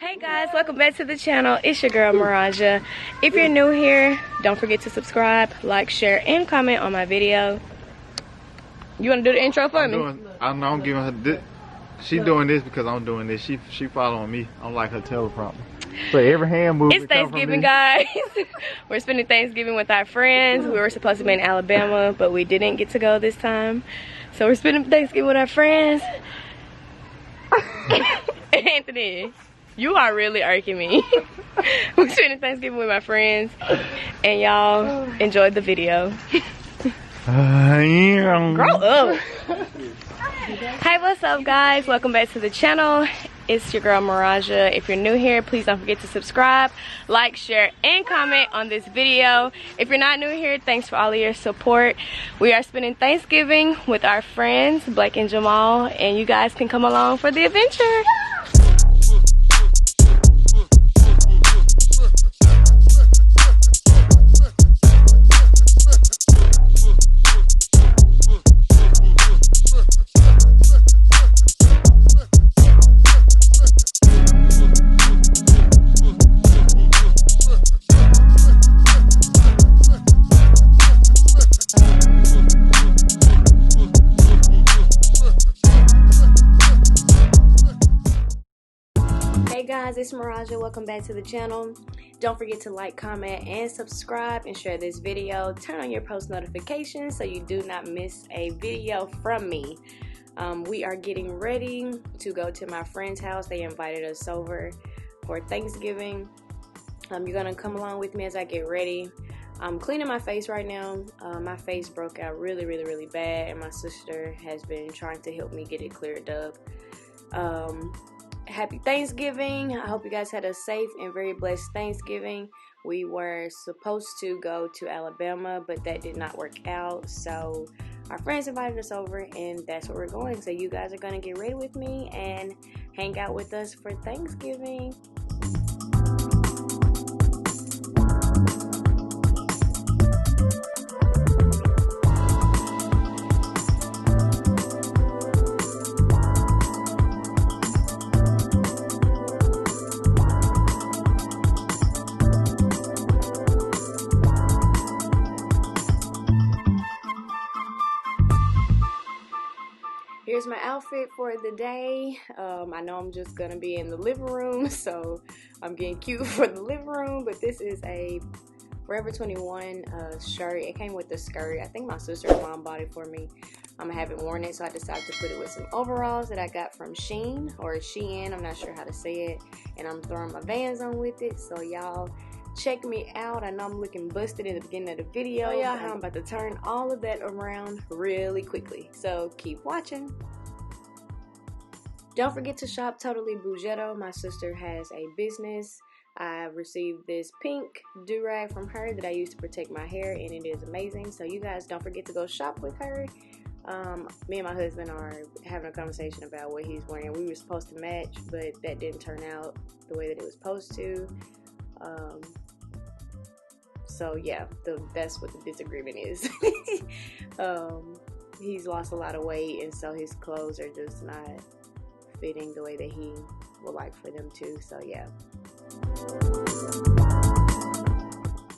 Hey guys, welcome back to the channel. It's your girl Marijiah. If you're new here, don't forget to subscribe, like, share, and comment on my video. You want to do the intro for me? I'm giving her this. She doing this because I'm doing this. She following me. I'm like her teleprompter. So every hand movement. It's Thanksgiving, guys. We're spending Thanksgiving with our friends. We were supposed to be in Alabama, but we didn't get to go this time. So we're spending Thanksgiving with our friends. Anthony, you are really irking me. We're spending Thanksgiving with my friends, and y'all enjoyed the video. Grow up. Hey, what's up, guys? Welcome back to the channel. It's your girl Marijiah. If you're new here, please don't forget to subscribe, like, share, and comment on this video. If you're not new here, thanks for all of your support. We are spending Thanksgiving with our friends, Blake and Jamal, and you guys can come along for the adventure. Hey guys, it's Marijiah. Welcome back to the channel. Don't forget to like, comment, and subscribe, and share this video. Turn on your post notifications so you do not miss a video from me. We are getting ready to go to my friend's house. They invited us over for Thanksgiving. You're gonna come along with me as I get ready. I'm cleaning my face right now. My face broke out really bad, and my sister has been trying to help me get it cleared up. Happy Thanksgiving. I hope you guys had a safe and very blessed Thanksgiving. We were supposed to go to Alabama, but that did not work out. So our friends invited us over, and that's where we're going. So you guys are going to get ready with me and hang out with us for Thanksgiving. Here's my outfit for the day. I know I'm just gonna be in the living room, so I'm getting cute for the living room, but this is a Forever 21 shirt. It came with the skirt. I think my sister and mom bought it for me. I haven't worn it, so I decided to put it with some overalls that I got from Shein, or Shein, I'm not sure how to say it, and I'm throwing my Vans on with it, so y'all check me out. I know I'm looking busted in the beginning of the video. Y'all, how I'm about to turn all of that around really quickly. So keep watching. Don't forget to shop Totally Bougetto. My sister has a business. I received this pink do-rag from her that I use to protect my hair, and it is amazing. So you guys don't forget to go shop with her. Me and my husband are having a conversation about what he's wearing. We were supposed to match, but that didn't turn out the way that it was supposed to. So yeah, that's what the disagreement is. He's lost a lot of weight, and so his clothes are just not fitting the way that he would like for them to. So yeah.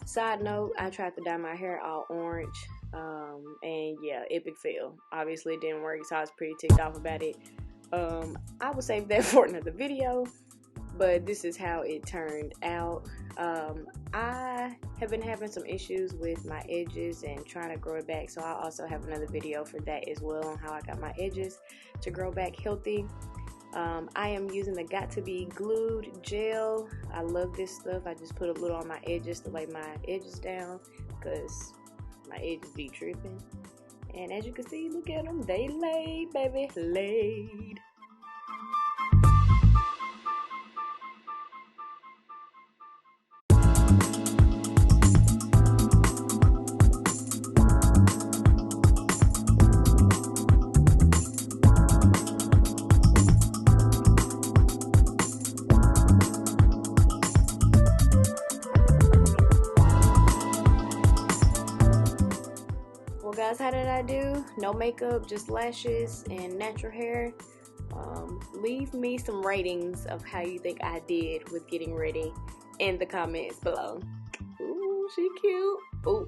Side note, I tried to dye my hair all orange, and yeah, epic fail. Obviously it didn't work, so I was pretty ticked off about it. I will save that for another video, but this is how it turned out. I have been having some issues with my edges and trying to grow it back, so I'll also have another video for that as well, on how I got my edges to grow back healthy. I am using the Got To Be Glued gel. I love this stuff. I just put a little on my edges to lay my edges down, because my edges be tripping. And as you can see, look at them, they laid, baby, laid. Guys, how did I do? No makeup, just lashes and natural hair. leave me some ratings of how you think I did with getting ready in the comments below. Ooh, she cute. Ooh.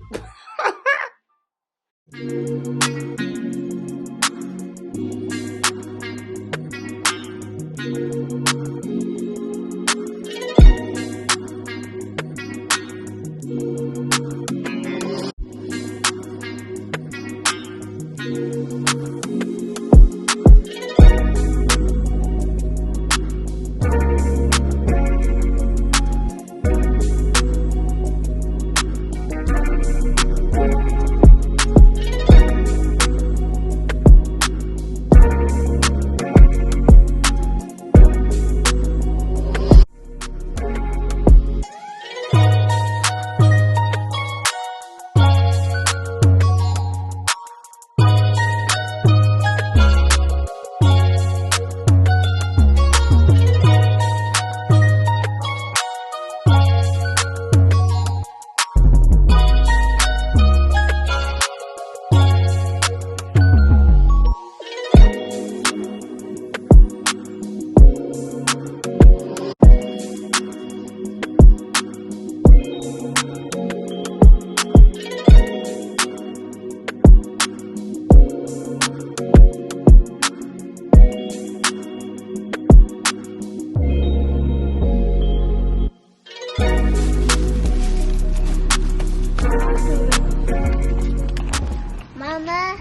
Mama,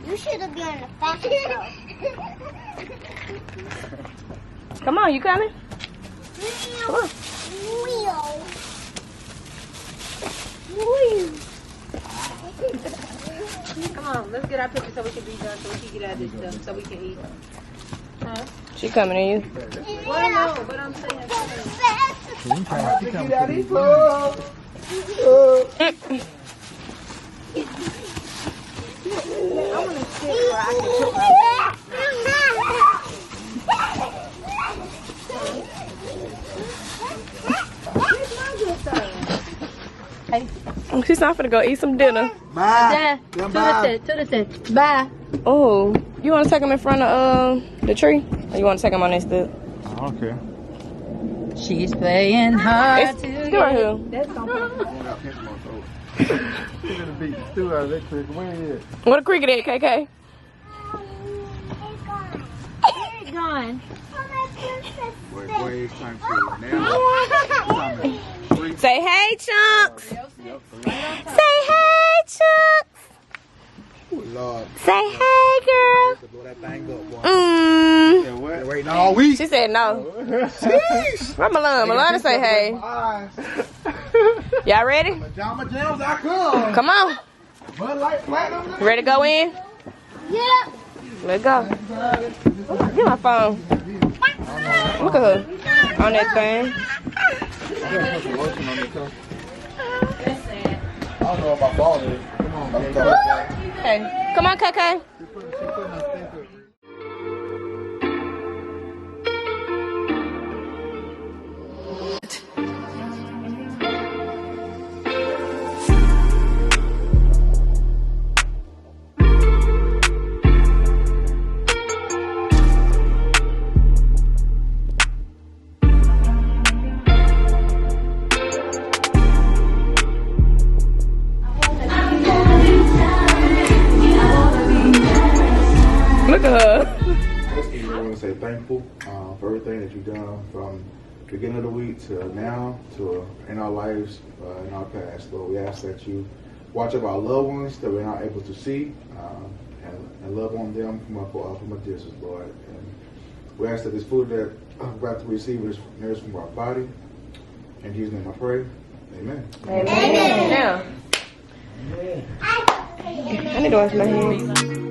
you should have been on the fashion show. Come on, you coming? Come on. Come on, let's get our picture so we can be done, so we can get out of this stuff, so we can eat. Huh? She coming to you. Well, no, but I'm saying. Hey. She's not finna go eat some dinner. Bye. To the set. Bye. Oh, you want to take them in front of the tree? Or you want to take them on this stood? I don't care. She's playing hard It's still right here. What a cricket at, KK? It's gone. Say hey, Chunks. Say hey, Chunks. Lord. Say hey, girl. Blow that thing up, boy. Waiting all week. She said no. Where Malone? Malone say hey. Y'all ready? Pajama jams, I come. Come on. Bud Light Platinum. Ready to go in? Yeah. Let's go. Get my phone. Look at her on that thing. I don't know what my phone is. Come on, Hey, come on, KK. Look at her. I want to say thankful for everything that you've done from the beginning of the week to now, to in our lives, in our past. Lord, we ask that you watch over our loved ones that we're not able to see, and love on them from a distance, Lord. And we ask that this food that we're about to receive is nourished from our body. In Jesus' name I pray. Amen. Amen. Now, I need to wash my hands.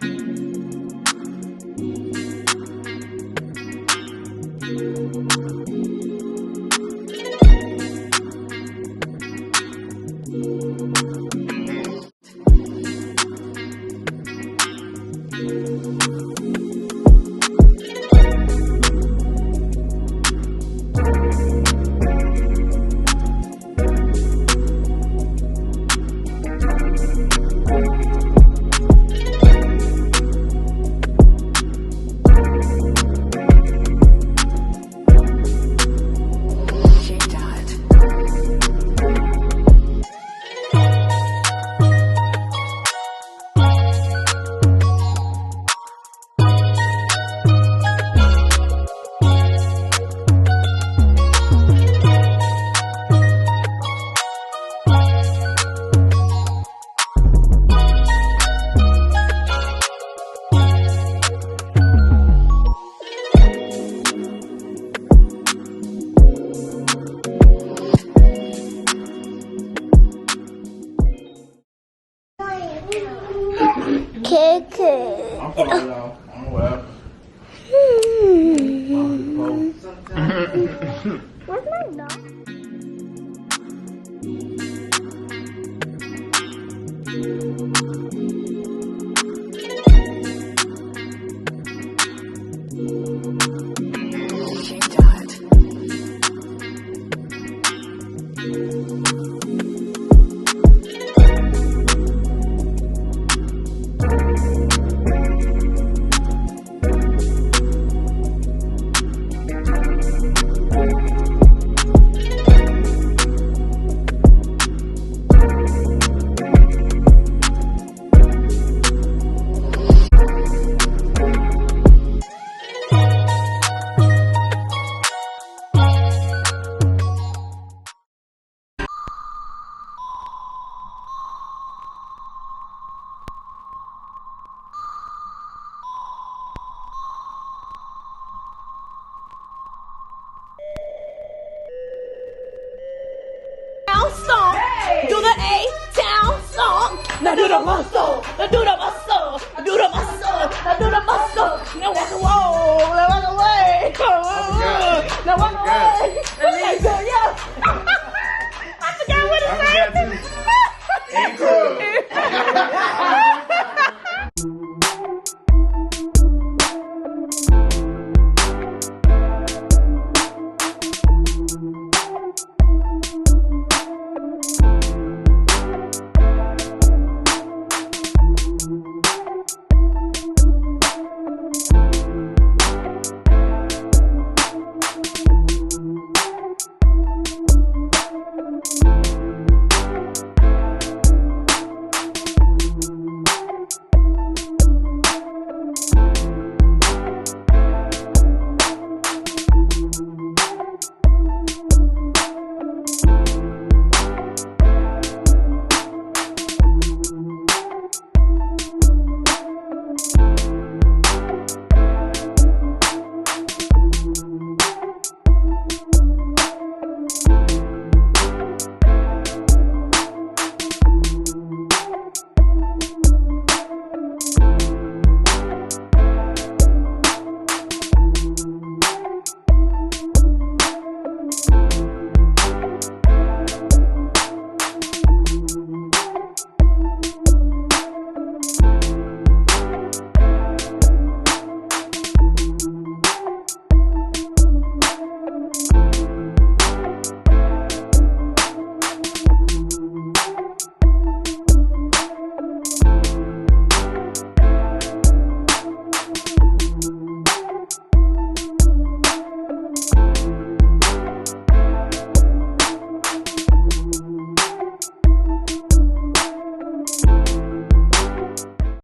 Hold on, y'all. I don't know what happened. Where's my dog? Do the A-Town song. Now do the muscle. Now do the muscle. Now do the muscle. Now do the muscle. Now walk away. Now walk away. Now walk away.